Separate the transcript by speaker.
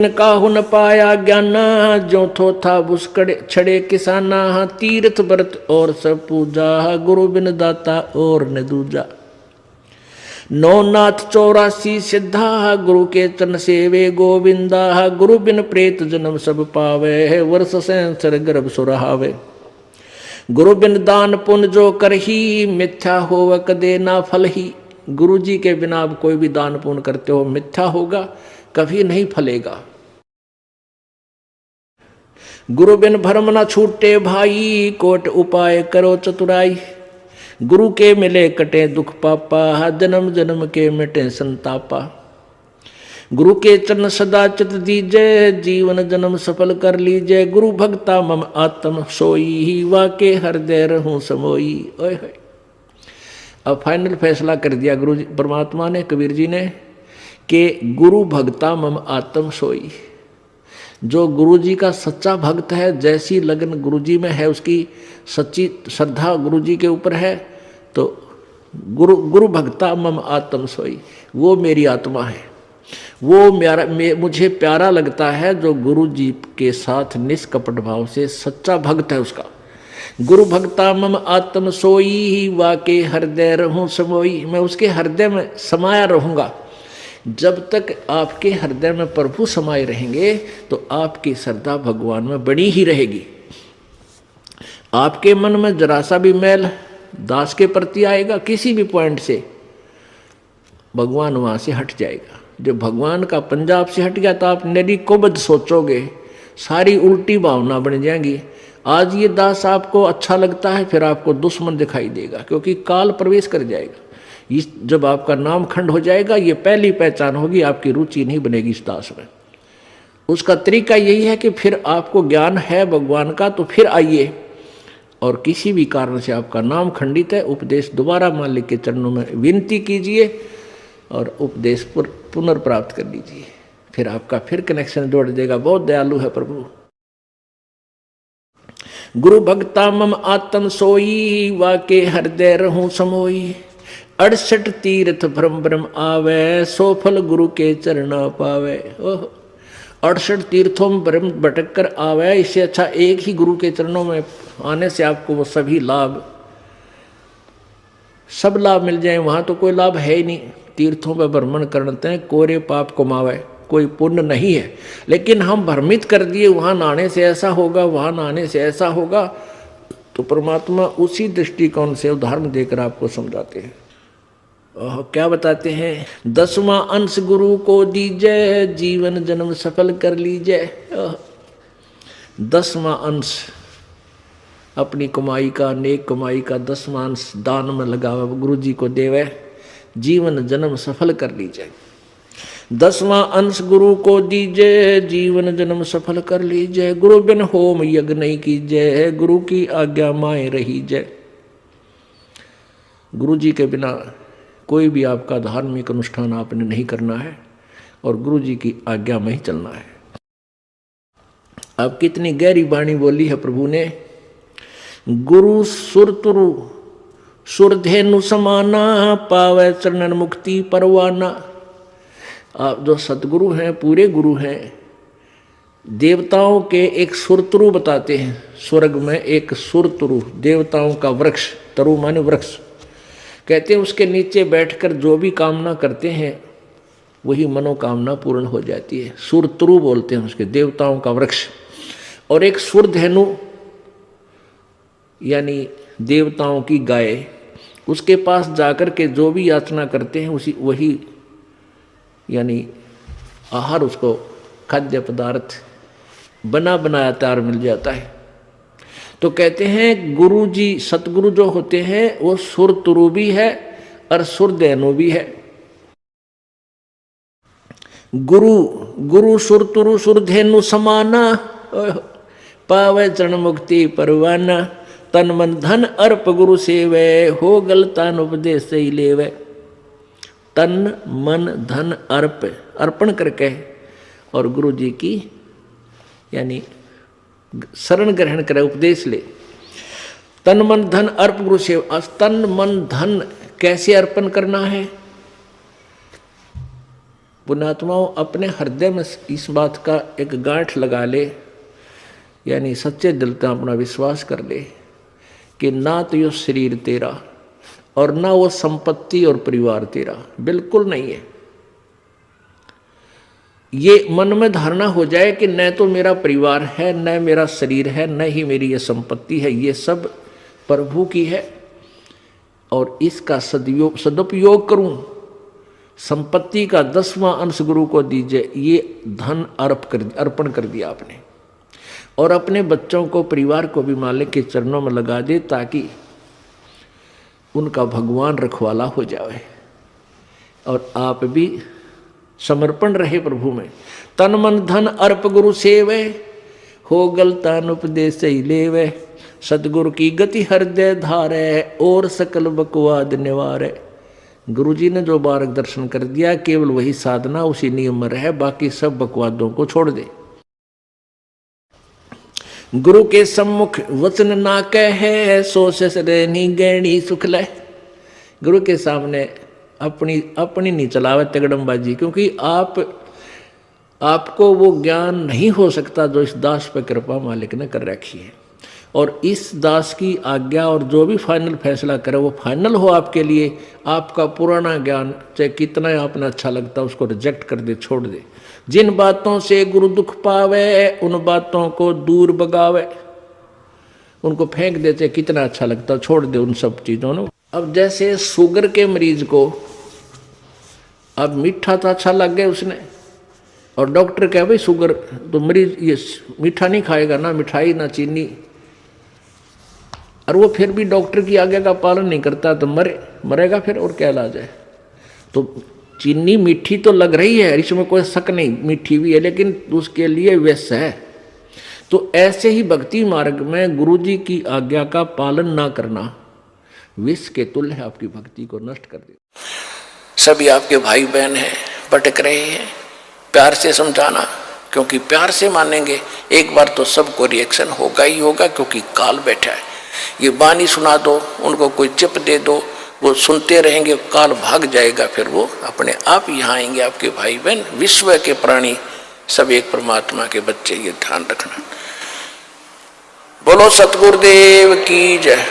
Speaker 1: काहु न पाया ज्ञाना, जो थो था बुसकड़े छड़े किसाना। तीर्थ व्रत और सब पूजा, गुरु बिन दाता और न दूजा। नौनाथ 84 सिद्धा, गुरु के चरण सेवे गोविंदा। गुरु बिन प्रेत जन्म सब पावे, वर्ष सहस्र गर्भ सुरहावे। गुरु बिन दान पुण्य जो करही, मिथ्या होव कदे ना फल ही। गुरु जी के बिना आप कोई भी दान पुण्य करते हो मिथ्या होगा, कभी नहीं फलेगा। गुरु बिन भरम न छूटे भाई, कोट उपाय करो चतुराई। गुरु के मिले कटे दुख पापा, जन्म जन्म के मिटे संतापा। गुरु के चरण सदा चित दीजय, जीवन जन्म सफल कर लीजय। गुरु भक्ता मम आत्म सोई, वाके हृदय रहूं समोई। ओए होए, अब फाइनल फैसला कर दिया गुरु जी परमात्मा ने, कबीर जी ने, कि गुरु भक्ता मम आत्म सोई। जो गुरु जी का सच्चा भक्त है, जैसी लगन गुरु जी में है, उसकी सच्ची श्रद्धा गुरु जी के ऊपर है, तो गुरु भक्ता मम आत्म सोई, वो मेरी आत्मा है। वो मुझे प्यारा लगता है जो गुरु जी के साथ निष्कपट भाव से सच्चा भक्त है उसका। गुरु भक्ता मम आत्म सोई, वाके हृदय रहूं समोई। मैं उसके हृदय में समाया रहूंगा। जब तक आपके हृदय में प्रभु समाये रहेंगे तो आपकी श्रद्धा भगवान में बनी ही रहेगी। आपके मन में जरा सा भी मैल दास के प्रति आएगा किसी भी पॉइंट से, भगवान वहां से हट जाएगा। जब भगवान का पंजाब से हट गया तो आप नरी कोबद सोचोगे, सारी उल्टी भावना बन जाएंगी। आज ये दास आपको अच्छा लगता है, फिर आपको दुश्मन दिखाई देगा, क्योंकि काल प्रवेश कर जाएगा। जब आपका नाम खंड हो जाएगा, ये पहली पहचान होगी, आपकी रुचि नहीं बनेगी इस दास में। उसका तरीका यही है कि फिर आपको ज्ञान है भगवान का तो फिर आइए, और किसी भी कारण से आपका नाम खंडित है, उपदेश दोबारा मालिक के चरणों में विनती कीजिए और उपदेश पुनर्प्राप्त कर लीजिए, फिर आपका फिर कनेक्शन जोड़ देगा। बहुत दयालु है प्रभु। गुरु भक्ता मम आत्म सोई, वाके हृदय रहूं समोई। 68 तीर्थ भ्रम भ्रम आवे, सो फल गुरु के चरण पावे। ओह, 68 तीर्थों में भ्रम भटक कर आवे, इससे अच्छा एक ही गुरु के चरणों में आने से आपको वो सभी लाभ, सब लाभ मिल जाए। वहां तो कोई लाभ है ही नहीं। तीर्थों पर भ्रमण करते हैं, कोरे पाप कमावे, कोई पुण्य नहीं है। लेकिन हम भ्रमित कर दिए, वहां नहाने से ऐसा होगा, वहां नहाने से ऐसा होगा, तो परमात्मा उसी दृष्टिकोण से उदाहरण देकर आपको समझाते हैं। क्या बताते हैं? 10वां अंश गुरु को दीजय, जीवन जन्म सफल कर लीजय। 10वां अंश अपनी कमाई का, नेक कमाई का 10वां अंश दान में लगावा, गुरु जी को देवे, जीवन जन्म सफल कर लीजिए। 10वां अंश गुरु को दीजिए, जीवन जन्म सफल कर लीजिए। गुरु बिन होम यज्ञ नहीं कीजिए, गुरु की आज्ञा माए रही जय। गुरु जी के बिना कोई भी आपका धार्मिक अनुष्ठान आपने नहीं करना है, और गुरु जी की आज्ञा में ही चलना है। अब कितनी गहरी वाणी बोली है प्रभु ने। गुरु सुरतुरु सुरधेनु समाना, पावे चरणन मुक्ति परवाना। आप जो सतगुरु हैं, पूरे गुरु हैं, देवताओं के एक सुरतरु बताते हैं। स्वर्ग में एक सुरतरु, देवताओं का वृक्ष, तरु माने वृक्ष, कहते हैं उसके नीचे बैठकर जो भी कामना करते हैं वही मनोकामना पूर्ण हो जाती है। सुरतरु बोलते हैं उसके, देवताओं का वृक्ष। और एक सुरधेनु यानी देवताओं की गाय, उसके पास जाकर के जो भी याचना करते हैं वही यानी आहार, उसको खाद्य पदार्थ बना बनाया तैयार मिल जाता है। तो कहते हैं गुरु जी, सतगुरु जो होते हैं वो सुरतुरु भी है और सुरधेनु भी है। गुरु सुरतुरु सुरधेनु समाना, पावे चरण मुक्ति परवाना। तन मन धन अर्प गुरु सेवे, हो गलतान उपदेश से लेवे। तन मन धन अर्पण करके और गुरु जी की यानी शरण ग्रहण करे, उपदेश ले। तन मन धन अर्प गुरु सेवा। तन मन धन कैसे अर्पण करना है? पुण्यात्माओं अपने हृदय में इस बात का एक गांठ लगा ले, यानी सच्चे दिल से अपना विश्वास कर ले कि ना तो ये शरीर तेरा और ना वो संपत्ति और परिवार तेरा, बिल्कुल नहीं है। ये मन में धारणा हो जाए कि न तो मेरा परिवार है, न मेरा शरीर है, न ही मेरी ये संपत्ति है, ये सब प्रभु की है और इसका सदुपयोग करूं। संपत्ति का 10वां अंश गुरु को दीजिए, ये धन अर्पण कर दिया आपने। और अपने बच्चों को, परिवार को भी मालिक के चरणों में लगा दे ताकि उनका भगवान रखवाला हो जाए और आप भी समर्पण रहे प्रभु में। तन मन धन अर्प गुरु सेवे, हो गलतान उपदेश ही लेवे। सतगुरु की गति हृदय धारे, और सकल बकवाद निवारे। गुरु जी ने जो मार्गदर्शन कर दिया केवल वही साधना, उसी नियम में रहे, बाकी सब बकवादों को छोड़ दे। गुरु के सम्मुख वचन ना कहे, सो ससरेनी गैणी सुख ले। गुरु के सामने अपनी नहीं चलावे तगड़मबाजी, क्योंकि आपको वो ज्ञान नहीं हो सकता जो इस दास पर कृपा मालिक ने कर रखी है। और इस दास की आज्ञा और जो भी फाइनल फैसला करे वो फाइनल हो आपके लिए। आपका पुराना ज्ञान चाहे कितना आपने अच्छा लगता उसको रिजेक्ट कर दे, छोड़ दे। जिन बातों से गुरु दुख पावे, उन बातों को दूर भगावे। उनको फेंक देते, कितना अच्छा लगता, छोड़ दे उन सब चीज़ों को। अब जैसे शुगर के मरीज को अब मीठा तो अच्छा लग गया उसने, और डॉक्टर कहे भाई शुगर तो मरीज ये मीठा नहीं खाएगा, ना मिठाई ना चीनी, और वो फिर भी डॉक्टर की आज्ञा का पालन नहीं करता तो मरेगा फिर, और क्या इलाज है। तो चीनी मीठी तो लग रही है, इसमें कोई शक नहीं, मीठी भी है, लेकिन उसके लिए विष है। तो ऐसे ही भक्ति मार्ग में गुरु जी की आज्ञा का पालन ना करना विष के तुल्य है, आपकी भक्ति को नष्ट कर दे। सभी आपके भाई बहन हैं, भटक रहे हैं, प्यार से समझाना, क्योंकि प्यार से मानेंगे एक बार तो सबको रिएक्शन होगा ही होगा, क्योंकि काल बैठा है। ये बानी सुना दो, उनको कोई चिप दे दो, वो सुनते रहेंगे, काल भाग जाएगा, फिर वो अपने आप यहाँ आएंगे। आपके भाई बहन विश्व के प्राणी सब एक परमात्मा के बच्चे, ये ध्यान रखना। बोलो सतगुरुदेव की जय।